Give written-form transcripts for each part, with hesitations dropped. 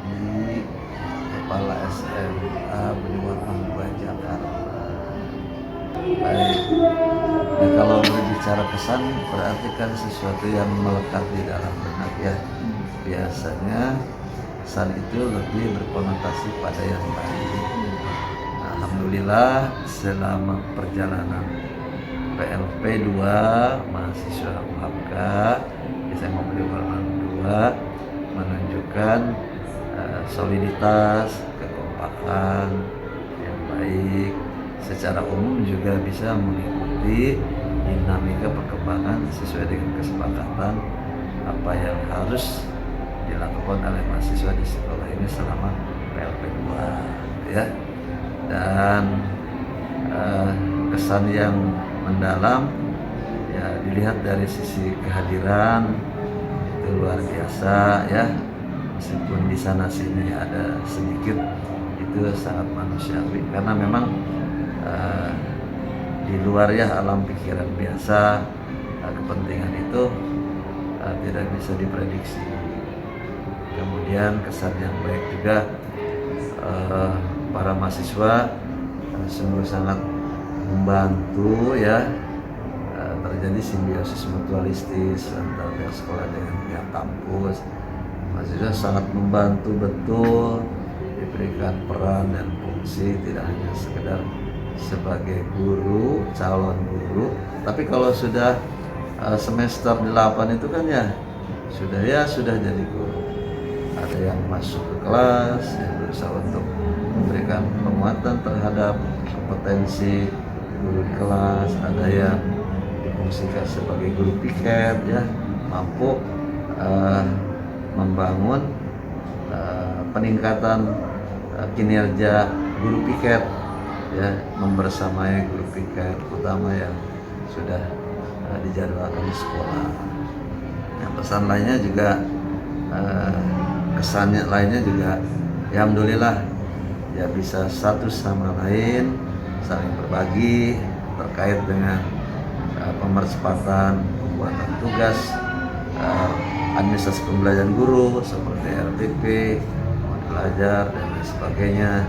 Suwadi, Kepala SMA Beniwarman 2 Jakarta. Baik, nah, kalau berbicara kesan berarti kan sesuatu yang melekat di dalam benak ya. Biasanya kesan itu lebih berkonotasi pada yang baik. Nah, alhamdulillah selama perjalanan PLP 2 mahasiswa UHBK SMA Beniwarman 2 menunjukkan soliditas, kekompakan yang baik. Secara umum juga bisa mengikuti dinamika perkembangan sesuai dengan kesepakatan apa yang harus dilakukan oleh mahasiswa di sekolah ini selama PLP 2 ya. Dan kesan yang mendalam ya dilihat dari sisi kehadiran itu luar biasa ya. Meskipun di sana sini ada sedikit, itu sangat manusiawi karena memang di luar ya alam pikiran biasa, kepentingan itu tidak bisa diprediksi. Kemudian kesan yang baik juga, para mahasiswa sungguh sangat membantu ya, terjadi simbiosis mutualistis antara pihak sekolah dengan pihak kampus. Mahasiswa sangat membantu betul, diberikan peran dan fungsi tidak hanya sekedar sebagai guru, calon guru, tapi kalau sudah semester 8 itu kan ya sudah jadi guru. Ada yang masuk ke kelas yang berusaha untuk memberikan penguatan terhadap kompetensi guru di kelas, ada yang difungsikan sebagai guru piket ya, mampu membangun peningkatan kinerja guru piket ya, membersamai guru piket utama yang sudah dijadwalkan di sekolah. Yang pesan lainnya juga, kesannya lainnya juga ya alhamdulillah ya bisa satu sama lain saling berbagi terkait dengan pemercepatan pembuatan tugas administrasi pembelajaran guru seperti RTP, modul ajar dan lain sebagainya,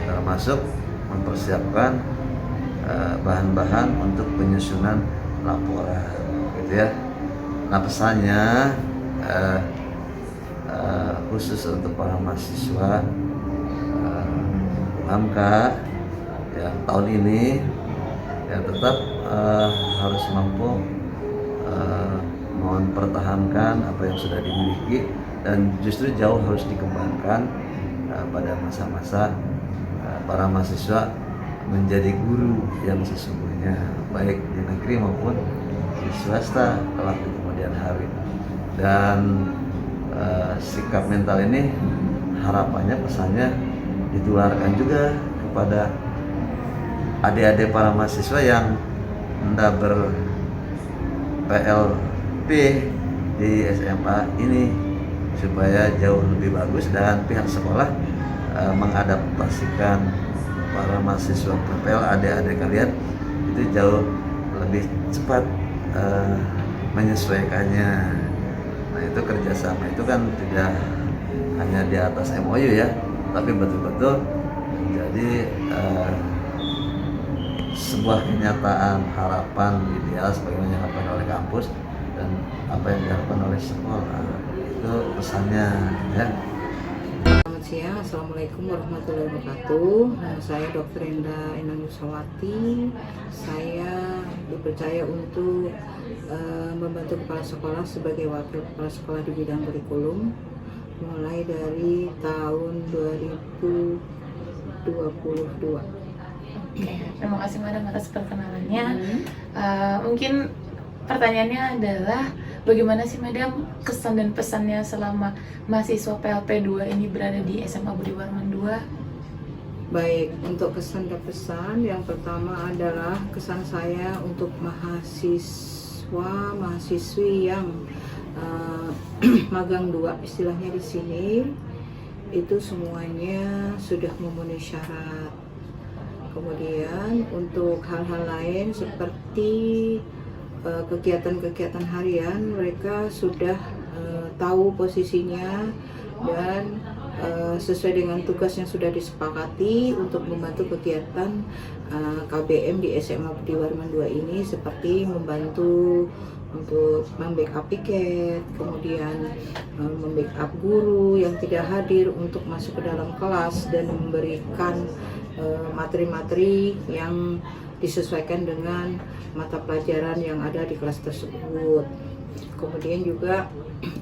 termasuk mempersiapkan bahan-bahan untuk penyusunan laporan gitu ya. Nah, pesannya khusus untuk para mahasiswa UHMK yang tahun ini ya tetap harus mampu mempertahankan apa yang sudah dimiliki dan justru jauh harus dikembangkan pada masa-masa para mahasiswa menjadi guru yang sesungguhnya, baik di negeri maupun di swasta kelak di kemudian hari. Dan sikap mental ini harapannya pesannya ditularkan juga kepada adik-adik para mahasiswa yang hendak ber-PLP di SMA ini supaya jauh lebih bagus dan pihak sekolah mengadaptasikan para mahasiswa PPL adik-adik kalian itu jauh lebih cepat menyesuaikannya. Nah, itu kerjasama itu kan tidak hanya di atas MOU ya, tapi betul-betul menjadi sebuah kenyataan harapan ideal sebagaimana diharapkan oleh kampus dan apa yang diharapkan oleh sekolah. Itu pesannya ya. Selamat siang, Assalamualaikum warahmatullahi wabarakatuh. Nama saya Dr. Enda Enang Yusawati. Saya dipercaya untuk membantu kepala sekolah sebagai wakil kepala sekolah di bidang kurikulum mulai dari tahun 2022. Oke, terima kasih Madam atas perkenalannya. Mungkin pertanyaannya adalah bagaimana sih Madam kesan dan pesannya selama mahasiswa PLP 2 ini berada di SMA Beniwarman 2? Baik, untuk kesan dan pesan yang pertama adalah kesan saya untuk mahasiswi yang magang 2 istilahnya di sini itu semuanya sudah memenuhi syarat. Kemudian untuk hal-hal lain seperti kegiatan-kegiatan harian mereka sudah tahu posisinya dan sesuai dengan tugas yang sudah disepakati untuk membantu kegiatan KBM di SMA Budi Warman 2 ini, seperti membantu untuk membackup piket, kemudian membackup guru yang tidak hadir untuk masuk ke dalam kelas dan memberikan materi-materi yang disesuaikan dengan mata pelajaran yang ada di kelas tersebut. Kemudian juga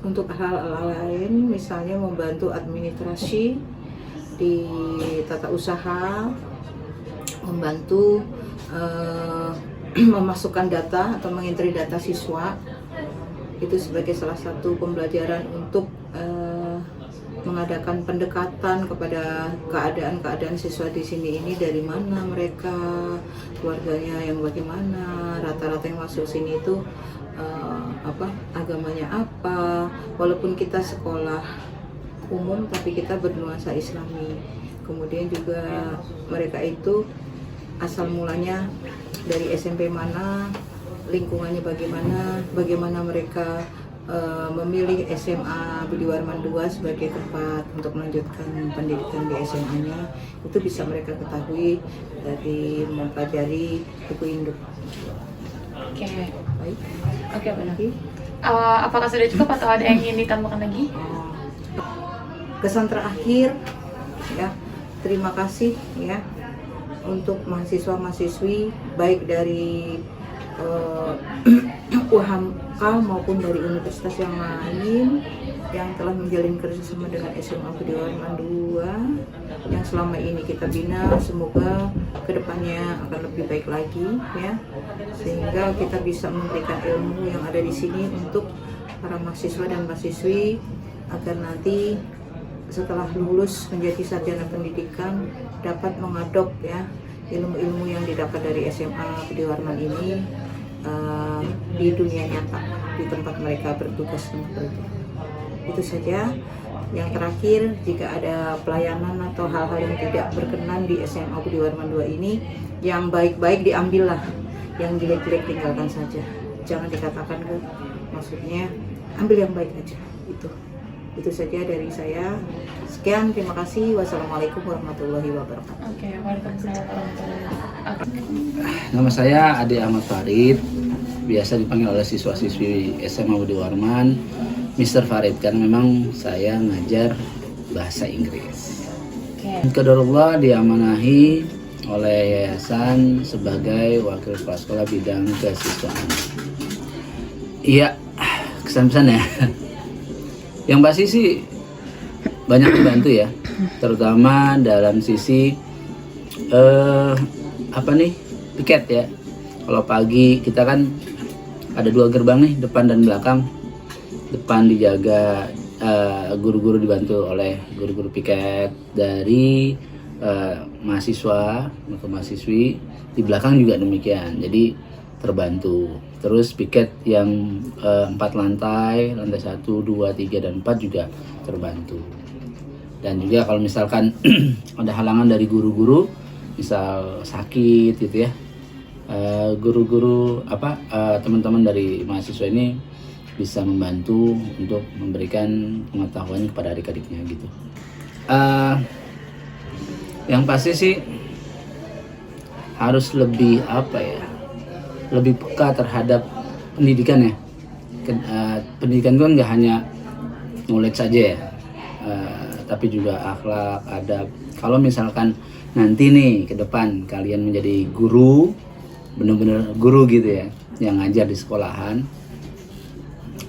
untuk hal-hal lain, misalnya membantu administrasi di tata usaha, membantu memasukkan data atau mengentry data siswa, itu sebagai salah satu pembelajaran untuk mengadakan pendekatan kepada keadaan siswa di sini ini, dari mana mereka, keluarganya yang bagaimana, rata-rata yang masuk sini itu agamanya apa, walaupun kita sekolah umum tapi kita bernuansa Islami. Kemudian juga mereka itu asal mulanya dari SMP mana, lingkungannya bagaimana mereka memilih SMA Budi Warman 2 sebagai tempat untuk melanjutkan pendidikan di SMA-nya, itu bisa mereka ketahui dari mempelajari buku induk. Oke. Baik. Oke, benar. Lagi. Apakah sudah cukup atau ada yang ingin ditambahkan lagi? Kesan terakhir ya, terima kasih ya untuk mahasiswa-mahasiswi baik dari UHAMKA maupun dari universitas yang lain yang telah menjalin kerjasama dengan SMA Budi Warman 2 yang selama ini kita bina. Semoga kedepannya akan lebih baik lagi ya, sehingga kita bisa memberikan ilmu yang ada di sini untuk para mahasiswa dan mahasiswi agar nanti setelah lulus menjadi sarjana pendidikan dapat mengadop ya ilmu-ilmu yang didapat dari SMA Budi Warman ini di dunia nyata, di tempat mereka bertugas dan bekerja. Itu saja. Yang terakhir, jika ada pelayanan atau hal-hal yang tidak berkenan di SMA Budi Warman 2 ini, yang baik-baik diambillah, yang jelek-jelek tinggalkan saja. Jangan dikatakan ke, maksudnya ambil yang baik aja. Itu saja dari saya. Sekian, terima kasih. Wassalamualaikum warahmatullahi wabarakatuh. Oke, waalaikumsalam warahmatullahi wabarakatuh. Nama saya Ade Ahmad Farid, biasa dipanggil oleh siswa-siswi SMA Budi Warman Mr. Farid, karena memang saya ngajar bahasa Inggris. Qadarullah diamanahi oleh yayasan sebagai wakil kepala sekolah bidang kesiswaan. Iya, kesan-pesan ya. Yang pasti sih banyak membantu ya, terutama dalam sisi piket ya. Kalau pagi kita kan ada 2 gerbang nih, depan dan belakang. Depan dijaga guru-guru, dibantu oleh guru-guru piket dari mahasiswa atau mahasiswi. Di belakang juga demikian, jadi terbantu. Terus piket yang 4 lantai 1, 2, 3, dan 4 juga terbantu. Dan juga kalau misalkan ada halangan dari guru-guru, misal sakit gitu ya, guru-guru teman-teman dari mahasiswa ini bisa membantu untuk memberikan pengetahuan kepada adik-adiknya gitu. Yang pasti sih harus lebih lebih peka terhadap pendidikan ya. Pendidikan itu kan nggak hanya knowledge saja ya, tapi juga akhlak, adab. Kalau misalkan nanti nih ke depan kalian menjadi guru, benar-benar guru gitu ya, yang ngajar di sekolahan,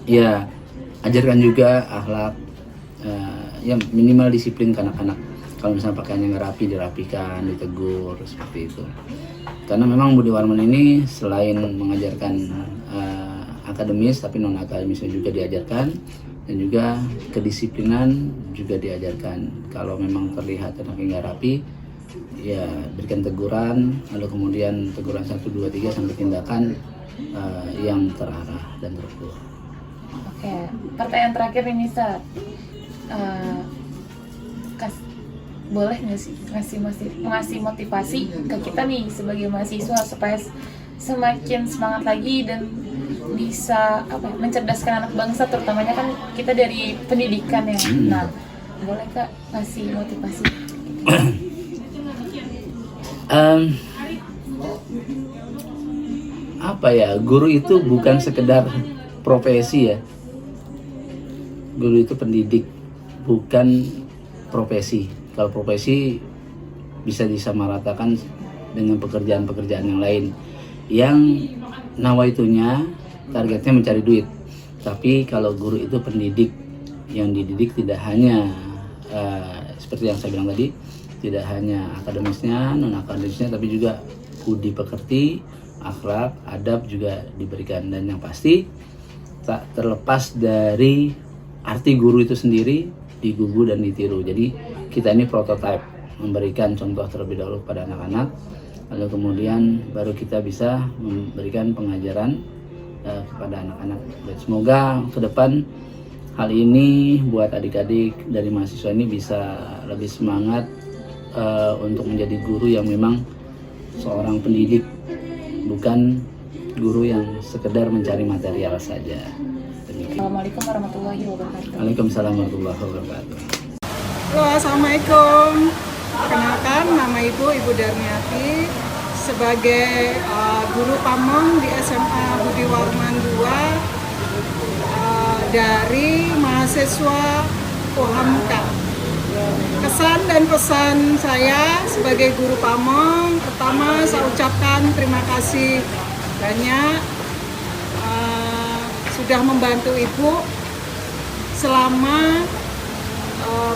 ya ajarkan juga akhlak, ya minimal disiplin ke anak-anak. Kalau misalnya pakaiannya nggak rapi, dirapikan, ditegur, seperti itu. Karena memang Budi Warman ini selain mengajarkan akademis, tapi non akademisnya juga diajarkan, dan juga kedisiplinan juga diajarkan. Kalau memang terlihat anaknya nggak rapi, ya berikan teguran, lalu kemudian teguran 1, 2, 3 sampai tindakan yang terarah dan terukur. Oke, pertanyaan terakhir ini Ustaz. Boleh nggak sih ngasih motivasi ke kita nih sebagai mahasiswa supaya semakin semangat lagi dan bisa mencerdaskan anak bangsa, terutamanya kan kita dari pendidikan ya. Nah, Boleh Kak ngasih motivasi? Apa ya, guru itu bukan sekedar profesi ya. Guru itu pendidik, bukan profesi. Kalau profesi bisa disamaratakan dengan pekerjaan-pekerjaan yang lain yang nawaitunya targetnya mencari duit. Tapi kalau guru itu pendidik, yang dididik tidak hanya seperti yang saya bilang tadi, tidak hanya akademisnya, non akademisnya, tapi juga budi pekerti, akhlak, adab juga diberikan. Dan yang pasti tak terlepas dari arti guru itu sendiri, digugu dan ditiru. Jadi kita ini prototipe, memberikan contoh terlebih dahulu pada anak-anak, lalu kemudian baru kita bisa memberikan pengajaran kepada anak-anak. Semoga ke depan hal ini buat adik-adik dari mahasiswa ini bisa lebih semangat untuk menjadi guru yang memang seorang pendidik, bukan guru yang sekedar mencari material saja. Demikian. Assalamualaikum warahmatullahi wabarakatuh. Waalaikumsalam warahmatullahi wabarakatuh. Halo, Assalamualaikum. Perkenalkan, nama Ibu Darmiati sebagai guru pamong di SMA Budi Warman 2 dari mahasiswa UHAMKA. Kesan dan pesan saya sebagai guru pamong, pertama saya ucapkan terima kasih banyak sudah membantu Ibu selama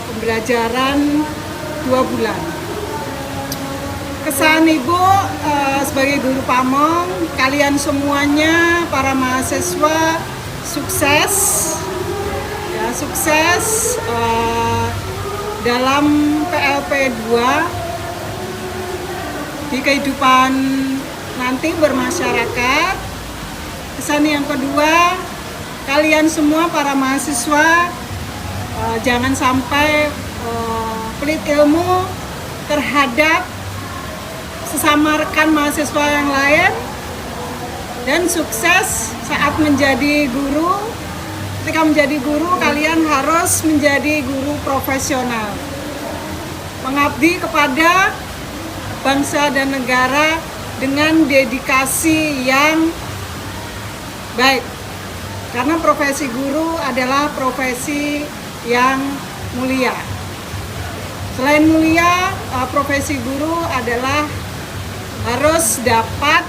pembelajaran 2 bulan. Kesan Ibu sebagai guru pamong, kalian semuanya para mahasiswa sukses, ya, sukses dalam PLP 2 di kehidupan nanti bermasyarakat. Kesan yang kedua, kalian semua para mahasiswa jangan sampai pelit ilmu terhadap sesama rekan mahasiswa yang lain, dan sukses saat menjadi guru. Ketika menjadi guru, kalian harus menjadi guru profesional, mengabdi kepada bangsa dan negara dengan dedikasi yang baik, karena profesi guru adalah profesi yang mulia. Selain mulia, profesi guru adalah harus dapat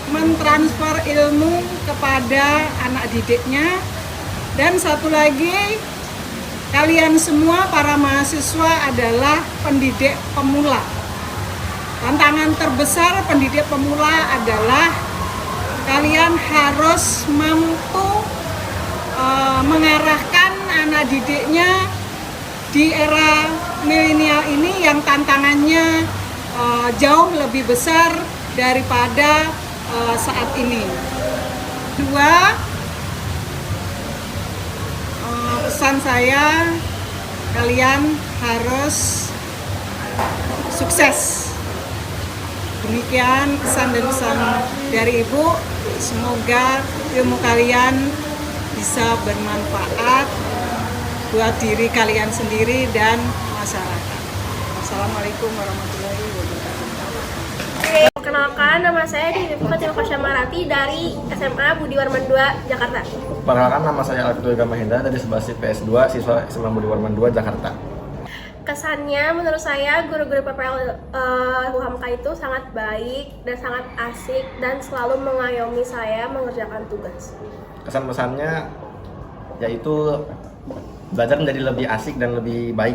mentransfer ilmu kepada anak didiknya. Dan satu lagi, kalian semua para mahasiswa adalah pendidik pemula. Tantangan terbesar pendidik pemula adalah kalian harus mampu mengarahkan anak didiknya di era milenial ini yang tantangannya jauh lebih besar daripada saat ini. Dua, pesan saya, kalian harus sukses. Demikian pesan dan pesan dari Ibu. Semoga ilmu kalian bisa bermanfaat buat diri kalian sendiri dan masyarakat. Assalamualaikum warahmatullahi wabarakatuh. Perkenalkan, nama saya Dewi Fatima Kasyamarati dari SMA Budi Warman 2, Jakarta. Perkenalkan, nama saya Alfito Ega Mahendra dari sebasis PS2, siswa SMA Budi Warman 2, Jakarta. Kesannya menurut saya guru-guru PPL UHAMKA itu sangat baik dan sangat asik dan selalu mengayomi saya mengerjakan tugas. Kesan-pesannya yaitu belajar menjadi lebih asik dan lebih baik.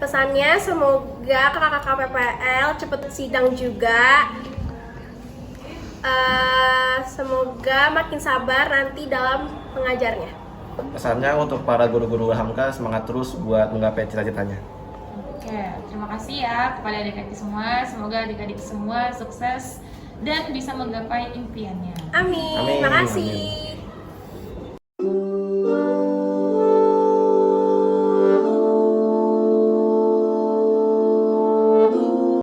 Pesannya semoga kakak-kakak PPL cepet sidang juga. Semoga makin sabar nanti dalam mengajarnya. Pesannya untuk para guru-guru UHAMKA, semangat terus buat menggapai cita-citanya. Oke, terima kasih ya kepada adik-adik semua. Semoga adik-adik semua sukses dan bisa menggapai impiannya. Amin. Amin. Terima kasih.